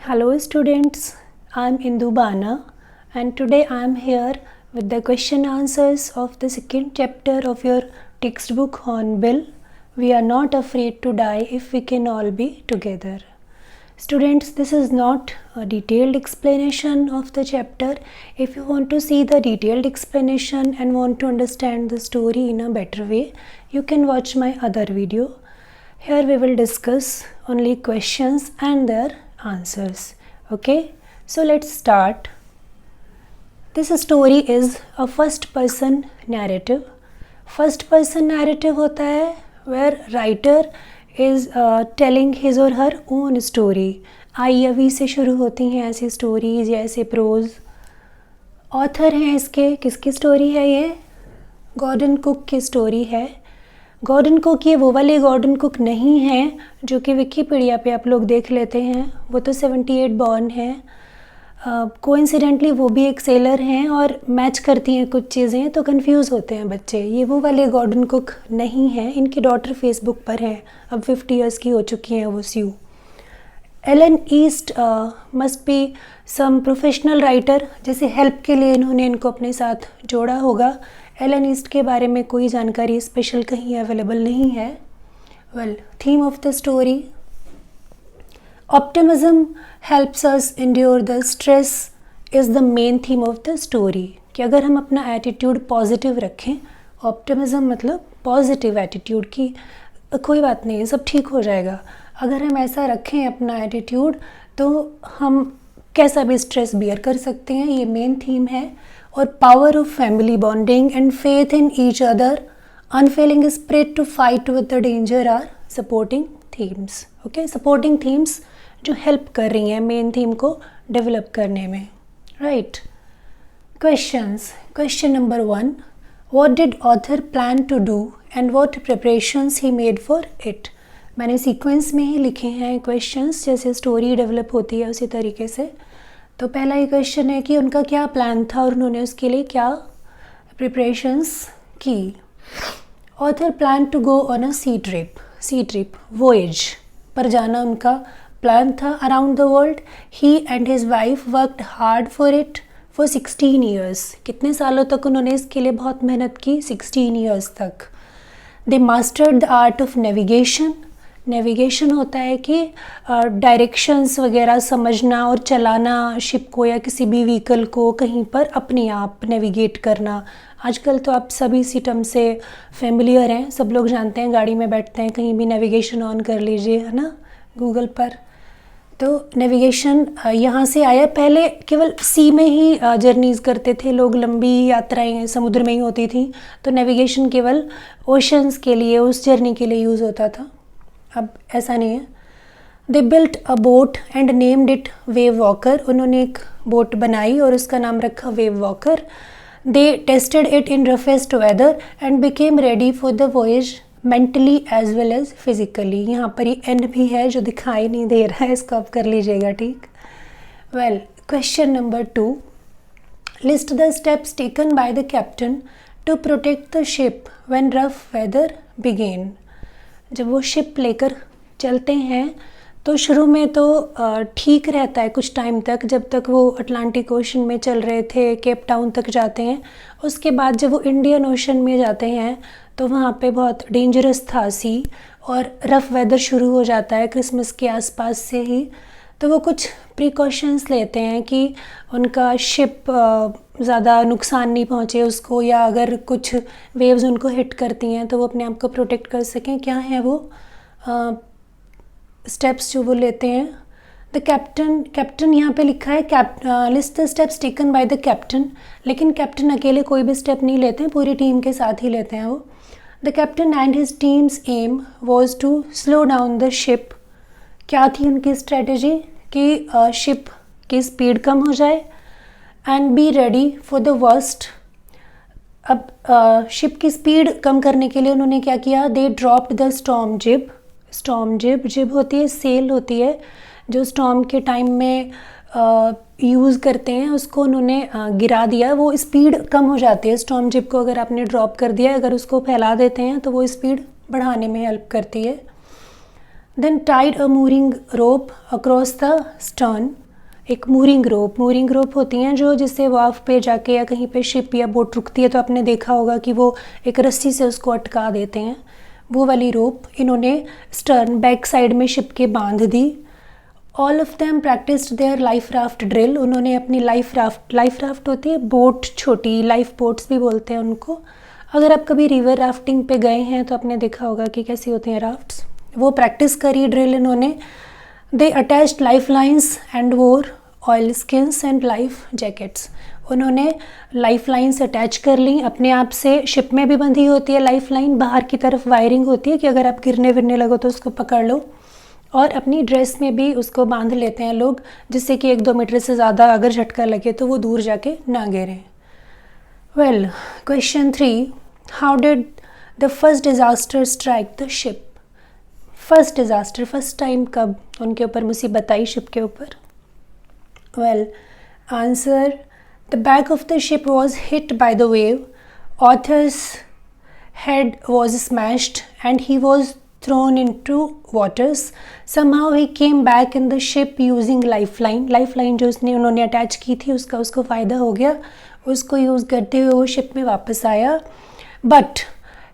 Hello students, I am Indu Bana and today I am here with the question answers of the second chapter of your textbook Hornbill. We are not afraid to die if we can all be together. Students, this is not a detailed explanation of the chapter. If you want to see the detailed explanation and want to understand the story in a better way, you can watch my other video. Here we will discuss only questions and their answers. Okay, so let's start. This story is a first person narrative. First person narrative होता है where writer is telling his or her own story. आई अवी से शुरू होती हैं ऐसी stories या ऐसे प्रोज. ऑथर हैं इसके, किसकी स्टोरी है ये? गॉर्डन कुक की स्टोरी है. गॉर्डन कुक ये वो वाले गॉर्डन कुक नहीं हैं जो कि विकीपीडिया पे आप लोग देख लेते हैं. वो तो 78 बॉर्न हैं. कोइंसिडेंटली वो भी एक सेलर हैं और मैच करती हैं कुछ चीज़ें तो कंफ्यूज होते हैं बच्चे. ये वो वाले गॉर्डन कुक नहीं हैं. इनकी डॉटर फेसबुक पर है, अब 50 इयर्स की हो चुकी हैं वो Sue. Ellen East must be some professional writer, जैसे हेल्प के लिए इन्होंने इनको अपने साथ जोड़ा होगा. एलन ईस्ट के बारे में कोई जानकारी स्पेशल कहीं अवेलेबल नहीं है. Well, theme of the story, optimism helps us endure the stress is the main theme of the story. कि अगर हम अपना एटीट्यूड पॉजिटिव रखें, ऑप्टिमिज्म मतलब पॉजिटिव एटीट्यूड की कोई बात नहीं, सब ठीक हो जाएगा. अगर हम ऐसा रखें अपना एटीट्यूड तो हम कैसा भी स्ट्रेस बियर कर सकते हैं, ये मेन थीम है. और power of family bonding and faith in each other, unfailing spirit to fight with the danger are supporting themes. Okay, supporting themes जो हेल्प कर रही हैं मेन थीम को डेवलप करने में. Right. Questions. Question number 1, what did author plan to do and what preparations he made for it. मैंने sequence में ही लिखे हैं क्वेश्चंस, जैसे स्टोरी डेवलप होती है उसी तरीके से. तो पहला ये क्वेश्चन है कि उनका क्या प्लान था और उन्होंने उसके लिए क्या प्रिपरेशंस की. Author plan to go on a sea trip voyage पर जाना उनका प्लान था around the world. He and his wife worked hard for it for 16 years. कितने सालों तक उन्होंने इसके लिए बहुत मेहनत की? 16 ईयर्स तक. They mastered the art of navigation. Navigation होता है कि डायरेक्शंस वगैरह समझना और चलाना शिप को या किसी भी व्हीकल को कहीं पर अपने आप नेविगेट करना. आजकल तो आप सभी इसी टर्म से फेमिलियर हैं, सब लोग जानते हैं. गाड़ी में बैठते हैं कहीं भी नेविगेशन ऑन कर लीजिए, है ना, गूगल पर. तो नेविगेशन यहाँ से आया. पहले केवल सी में ही जर्नीज़ करते थे लोग, लंबी यात्राएं समुद्र में ही होती थी. तो नेविगेशन केवल ओशंस के लिए, उस जर्नी के लिए यूज़ होता था. अब ऐसा नहीं है. They built a boat and named it Wave Walker. उन्होंने एक बोट बनाई और उसका नाम रखा Wave Walker. They tested it in roughest weather and became ready for the voyage mentally as well as physically. यहाँ पर ही एंड भी है जो दिखाई नहीं दे रहा है, इसको आप कर लीजिएगा. ठीक. Well, question number 2, list the steps taken by the captain to protect the ship when rough weather began. जब वो शिप लेकर चलते हैं तो शुरू में तो ठीक रहता है कुछ टाइम तक, जब तक वो अटलांटिक ओशन में चल रहे थे, केप टाउन तक जाते हैं. उसके बाद जब वो इंडियन ओशन में जाते हैं तो वहाँ पे बहुत डेंजरस था सी और रफ़ वेदर शुरू हो जाता है क्रिसमस के आसपास से ही. तो वो कुछ प्रिकॉशंस लेते हैं कि उनका शिप ज़्यादा नुकसान नहीं पहुँचे उसको, या अगर कुछ वेव्स उनको हिट करती हैं तो वो अपने आप को प्रोटेक्ट कर सकें. क्या है वो स्टेप्स जो वो लेते हैं? द कैप्टन यहाँ पे लिखा है list the steps taken by the captain, लेकिन कैप्टन अकेले कोई भी स्टेप नहीं लेते हैं, पूरी टीम के साथ ही लेते हैं वो. The captain and his team's aim was to slow down the ship. क्या थी उनकी स्ट्रेटजी? कि शिप की स्पीड कम हो जाए and be ready for the worst. अब शिप की स्पीड कम करने के लिए उन्होंने क्या किया? दे ड्रॉप्ड द स्टॉर्म जिब. स्टॉर्म जिब होती है, सेल होती है जो स्टॉर्म के टाइम में यूज़ करते हैं, उसको उन्होंने गिरा दिया. वो स्पीड कम हो जाती है स्टॉर्म जिब को अगर आपने ड्रॉप कर दिया. अगर उसको फैला देते हैं तो वो स्पीड बढ़ाने में हेल्प करती है. Then tied a mooring rope across the stern. एक मूरिंग रोप होती हैं जो जिससे वाफ पे जाके या कहीं पे शिप या बोट रुकती है तो आपने देखा होगा कि वो एक रस्सी से उसको अटका देते हैं, वो वाली रोप इन्होंने स्टर्न बैक साइड में शिप के बांध दी। All of them practised their life raft drill. उन्होंने अपनी लाइफ राफ्ट होती है बोट, छोटी लाइफ बोट्स भी बोलते हैं उनको। अगर आप कभी रिवर राफ्टिंग पे गए हैं तो आपने देखा होगा कि कैसी होती हैं राफ्ट्स, वो प्रैक्टिस करी ड्रिल इन्होंने। दे अटैच्ड लाइफ लाइन्स एंड वोर oil skins and life jackets. उन्होंने लाइफ लाइन्स अटैच कर ली अपने आप से, शिप में भी बंधी होती है लाइफ लाइन, बाहर की तरफ वायरिंग होती है कि अगर आप गिरने विरने लगो तो उसको पकड़ लो, और अपनी ड्रेस में भी उसको बांध लेते हैं लोग जिससे कि 1-2 मीटर से ज़्यादा अगर झटका लगे तो वो दूर जाके ना गिरे। Well, question 3, how did the first disaster strike the ship. First disaster, first time कब उनके ऊपर मुसीबत आई शिप के ऊपर। Well, answer, the back of the ship was hit by the wave, authors head was smashed and he was thrown into waters. Somehow he came back in the ship using lifeline. Lifeline जो उन्होंने attach की थी उसको फ़ायदा हो गया, उसको use करते हुए वो शिप में वापस आया। But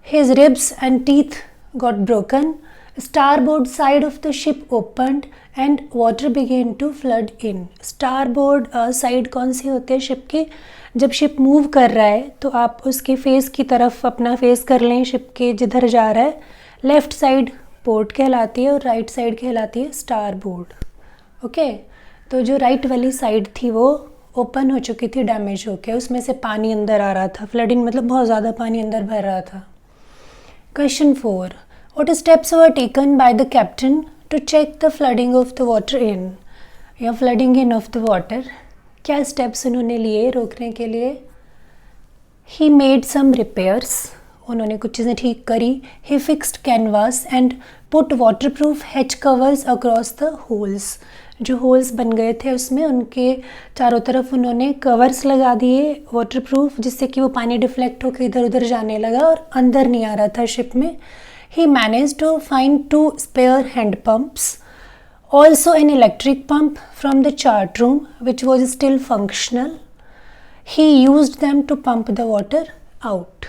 his ribs and teeth got broken. Starboard side of the ship opened and water began to flood in. Starboard side कौन सी होती है शिप की, जब शिप मूव कर रहा है तो आप उसके फेस की तरफ अपना फेस कर लें, शिप के जिधर जा रहा है लेफ़्ट साइड पोर्ट कहलाती है और राइट साइड कहलाती है स्टारबोर्ड। ओके, तो जो राइट वाली साइड थी वो ओपन हो चुकी थी डैमेज होके, उसमें से पानी अंदर आ रहा था, फ्लडिंग मतलब बहुत ज़्यादा पानी अंदर भर रहा था। Question 4, what steps were taken by the captain to check the flooding of the water in, या flooding in of the water, क्या स्टेप्स उन्होंने लिए रोकने के लिए। ही मेड सम रिपेयर्स, उन्होंने कुछ चीज़ें ठीक करी। He fixed canvas and put waterproof hatch covers across the holes, जो होल्स बन गए थे उसमें उनके चारों तरफ उन्होंने कवर्स लगा दिए वाटर प्रूफ, जिससे कि वो पानी डिफ्लेक्ट होकर इधर उधर जाने लगा और अंदर नहीं आ रहा था शिप में। He manage to find 2 spare hand pumps, also an electric pump from the chart room which was still functional. He used them to pump the water out.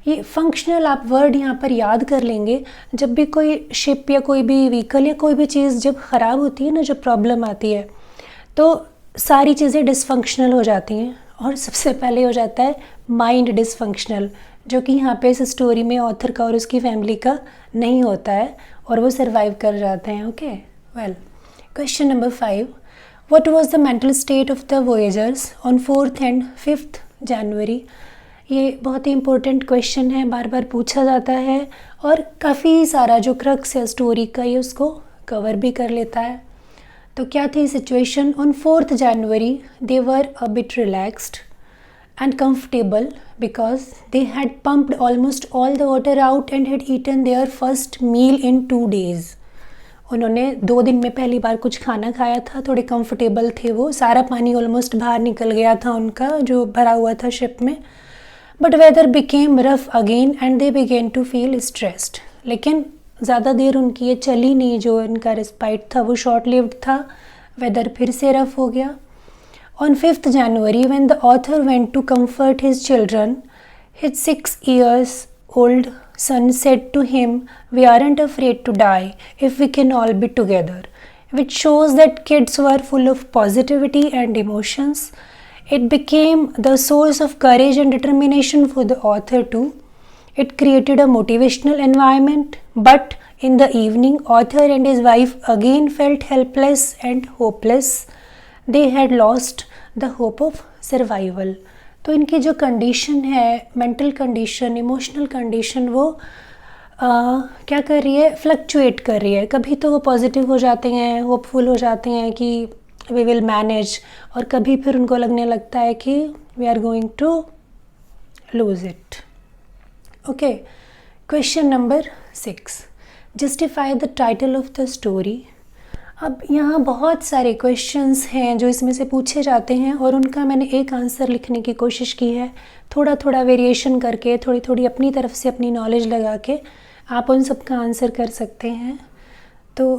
ये फंक्शनल आप वर्ड यहाँ पर याद कर लेंगे, जब भी कोई शिप या कोई भी व्हीकल या कोई भी चीज़ जब ख़राब होती है ना, जब प्रॉब्लम आती है तो सारी चीज़ें डिसफंक्शनल हो जाती हैं और सबसे पहले हो जाता है माइंड डिसफंक्शनल, जो कि यहाँ पे इस स्टोरी में ऑथर का और उसकी फैमिली का नहीं होता है और वो सर्वाइव कर जाते हैं। Okay, well, question number 5, what was the mental state of the voyagers on 4th and 5th January? ये बहुत ही इम्पोर्टेंट क्वेश्चन है, बार बार पूछा जाता है और काफ़ी सारा जो क्रक्स है स्टोरी का ये उसको कवर भी कर लेता है। तो क्या थी situation on 4th January? they were a bit relaxed and comfortable because they had pumped almost all the water out and had eaten their first meal in 2 days. उन्होंने 2 दिन में पहली बार कुछ खाना खाया था, थोड़े कंफर्टेबल थे वो, सारा पानी ऑलमोस्ट बाहर निकल गया था उनका जो भरा हुआ था शिप में। But weather became rough again and they began to feel stressed, लेकिन ज़्यादा देर उनकी ये चली नहीं, जो इनका रिस्पाइट था वो शॉर्ट लिव्ड था, वेदर फिर से रफ हो गया। On 5th January when the author went to comfort his children, his 6 years old son said to him, we aren't afraid to die if we can all be together, which shows that kids were full of positivity and emotions. It became the source of courage and determination for the author too. It created a motivational environment, but in the evening author and his wife again felt helpless and hopeless. They had lost the hope of survival. तो इनकी जो condition है, mental condition, emotional condition, वो क्या कर रही है, fluctuate कर रही है। कभी तो वो पॉजिटिव हो जाते हैं, होपफुल हो जाते हैं कि वी विल मैनेज, और कभी फिर उनको लगने लगता है कि we are going to lose it. Okay, question number 6, justify the title of the story. अब यहाँ बहुत सारे क्वेश्चंस हैं जो इसमें से पूछे जाते हैं और उनका मैंने एक आंसर लिखने की कोशिश की है, थोड़ा थोड़ा वेरिएशन करके, थोड़ी थोड़ी अपनी तरफ से अपनी नॉलेज लगा के आप उन सब का आंसर कर सकते हैं। तो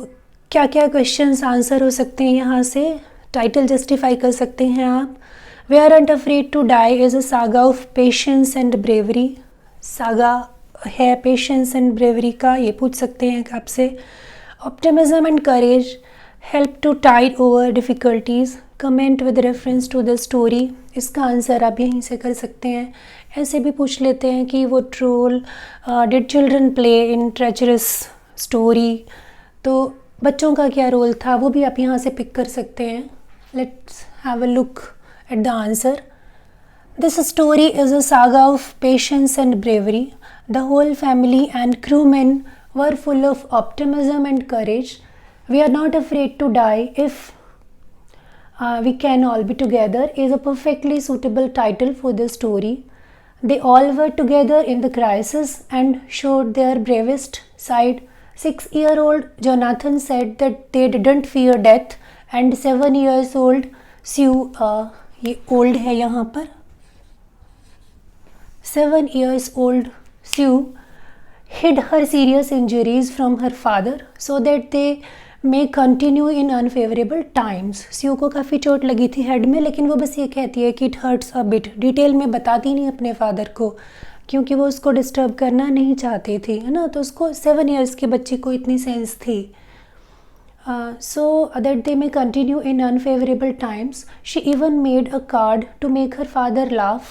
क्या क्या क्वेश्चंस आंसर हो सकते हैं यहाँ से? टाइटल जस्टिफाई कर सकते हैं आप। We are not afraid to die is a saga of patience and bravery. Saga है पेशेंस एंड ब्रेवरी का, ये पूछ सकते हैं आपसे। Optimism and courage help to tide over difficulties, comment with reference to the story. इसका answer आप यहीं से कर सकते हैं। ऐसे भी पूछ लेते हैं कि वो troll did children play in treacherous story, तो बच्चों का क्या रोल था, वो भी आप यहाँ से पिक कर सकते हैं। Let's have a look at the answer. This story is a saga of patience and bravery. The whole family and crewmen were full of optimism and courage. We are not afraid to die if we can all be together is a perfectly suitable title for the story. They all were together in the crisis and showed their bravest side. 6-year-old Jonathan said that they didn't fear death, and 7-year-old Sue, ये old है यहाँ पर, 7-year-old Sue hid her serious injuries from her father so that they may continue in unfavorable times. Sue को काफ़ी चोट लगी थी head में, लेकिन वो बस ये कहती है कि it hurts a bit, detail में बताती नहीं अपने फादर को, क्योंकि वो उसको डिस्टर्ब करना नहीं चाहती थी, है ना। तो उसको 7 years के बच्चे को इतनी सेंस थी। So that they may continue in unfavorable times. She even made a card to make her father laugh.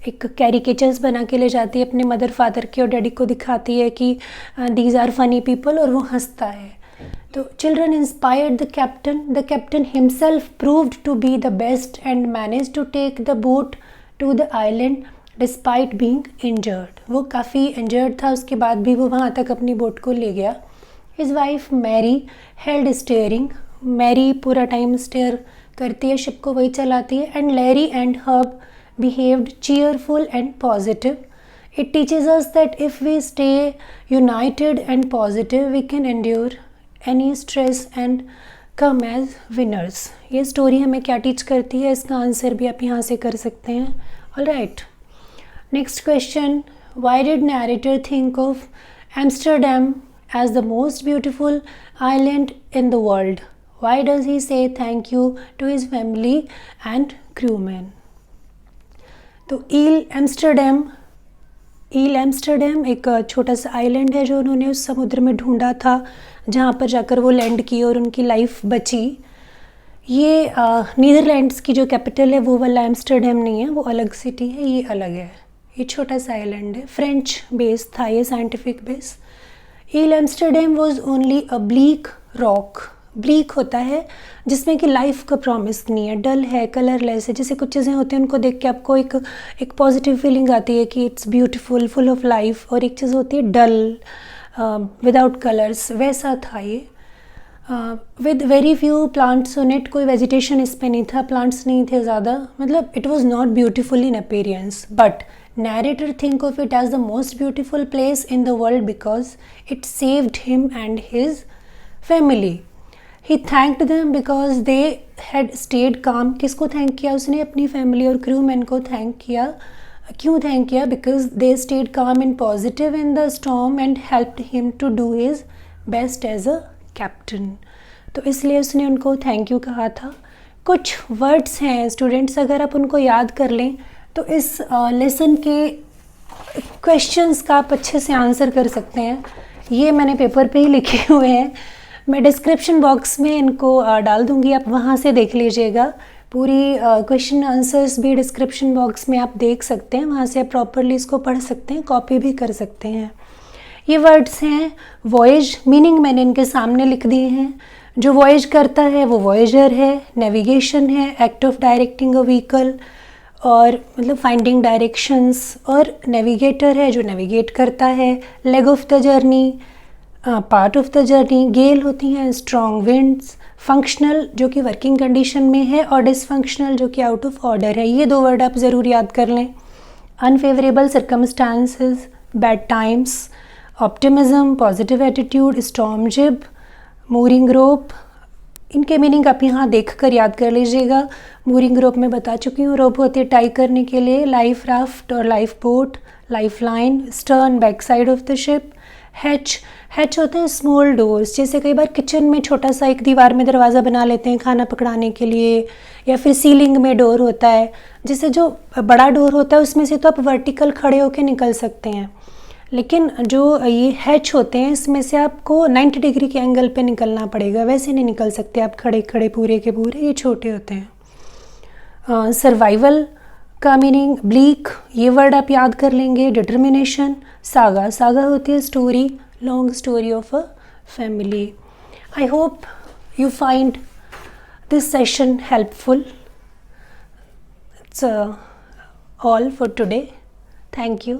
एक कैरिकेचर्स बना के ले जाती है अपने मदर फादर के और डैडी को दिखाती है कि दीज आर फनी पीपल, और वो हंसता है। तो children inspired the captain himself proved to be the best and manage to take the boat to the island despite being injured. वो काफ़ी इंजर्ड था, उसके बाद भी वो वहाँ तक अपनी बोट को ले गया। His wife Mary held steering. Mary पूरा टाइम स्टेयर करती है, शिप को वही चलाती है। And Larry and Herb behaved cheerful and positive. It teaches us that if we stay united and positive, we can endure any stress and come as winners. ये story हमें क्या teach करती है, इसका आंसर भी आप यहाँ से कर सकते हैं। Alright. Next question. Why did narrator think of Amsterdam as the most beautiful island in the world? Why does he say thank you to his family and crewmen? तो ईल एम्स्टरडेम एक छोटा सा आइलैंड है जो उन्होंने उस समुद्र में ढूंढा था, जहाँ पर जाकर वो लैंड की और उनकी लाइफ बची। ये नीदरलैंड्स की जो कैपिटल है वो वाला एम्स्टरडेम नहीं है, वो अलग सिटी है, ये अलग है। ये छोटा सा आइलैंड है, फ्रेंच बेस था ये, scientific base. Ile Amsterdam was only a bleak rock. Bleak होता है जिसमें कि लाइफ का प्रॉमिस नहीं है, डल है, कलरलेस है। जैसे कुछ चीज़ें होती हैं उनको देख के आपको एक पॉजिटिव फीलिंग आती है कि it's beautiful, full of life, और एक चीज़ होती है डल विदाउट कलर्स, वैसा था ये। With very few plants on it, कोई वेजिटेशन इस पे नहीं था, प्लांट्स नहीं थे ज़्यादा, मतलब it was not beautiful in appearance. But narrator think of it as the most beautiful place in the world because it saved him and his family. He thanked them because they had stayed calm. किसको thank किया उसने? अपनी family और crew man को thank किया। क्यों thank किया? Because they stayed calm and positive in the storm and helped him to do his best as a captain. तो इसलिए उसने उनको थैंक यू कहा था। कुछ वर्ड्स हैं स्टूडेंट्स, अगर आप उनको याद कर लें तो इस लेसन के क्वेश्चंस का आप अच्छे से आंसर कर सकते हैं। ये मैंने पेपर पे ही लिखे हुए हैं, मैं डिस्क्रिप्शन बॉक्स में इनको डाल दूंगी, आप वहाँ से देख लीजिएगा। पूरी क्वेश्चन आंसर्स भी डिस्क्रिप्शन बॉक्स में आप देख सकते हैं, वहाँ से आप प्रॉपरली इसको पढ़ सकते हैं, कॉपी भी कर सकते हैं। ये वर्ड्स हैं वॉयज, मीनिंग मैंने इनके सामने लिख दिए हैं। जो वॉयज करता है वो वॉयजर है, नेविगेशन है, act of directing a vehicle, और मतलब फाइंडिंग डायरेक्शंस, और नेविगेटर है जो नेविगेट करता है, leg of the journey, part of the journey. Gale होती हैं स्ट्रॉन्ग विंड्स, फंक्शनल जो कि वर्किंग कंडीशन में है, और डिसफंक्शनल जो कि आउट ऑफ ऑर्डर है। ये 2 वर्ड आप ज़रूर याद कर लें। Unfavourable circumstances, bad times, optimism, positive attitude, storm जिब, मूरिंग रोप। इनके मीनिंग आप यहाँ देख कर याद कर लीजिएगा। मूरिंग रोप में बता चुकी हूँ, रोप होती है टाई करने के लिए, लाइफ राफ्ट और life boat, life line, stern back side of the ship, hatch hatch होते हैं स्मॉल डोर्स, जैसे कई बार किचन में छोटा सा एक दीवार में दरवाज़ा बना लेते हैं खाना पकड़ाने के लिए, या फिर सीलिंग में डोर होता है। जैसे जो बड़ा डोर होता है उसमें से तो आप वर्टिकल खड़े होकर निकल सकते हैं, लेकिन जो ये हैच होते हैं इसमें से आपको 90 डिग्री के एंगल पे निकलना पड़ेगा, वैसे नहीं निकल सकते आप खड़े खड़े पूरे के पूरे, ये छोटे होते हैं। सर्वाइवल का मीनिंग ब्लीक, ये वर्ड आप याद कर लेंगे। डिटर्मिनेशन, सागा, सागा होती है story, long story of a family. I hope you find this session helpful. It's all for today. Thank you.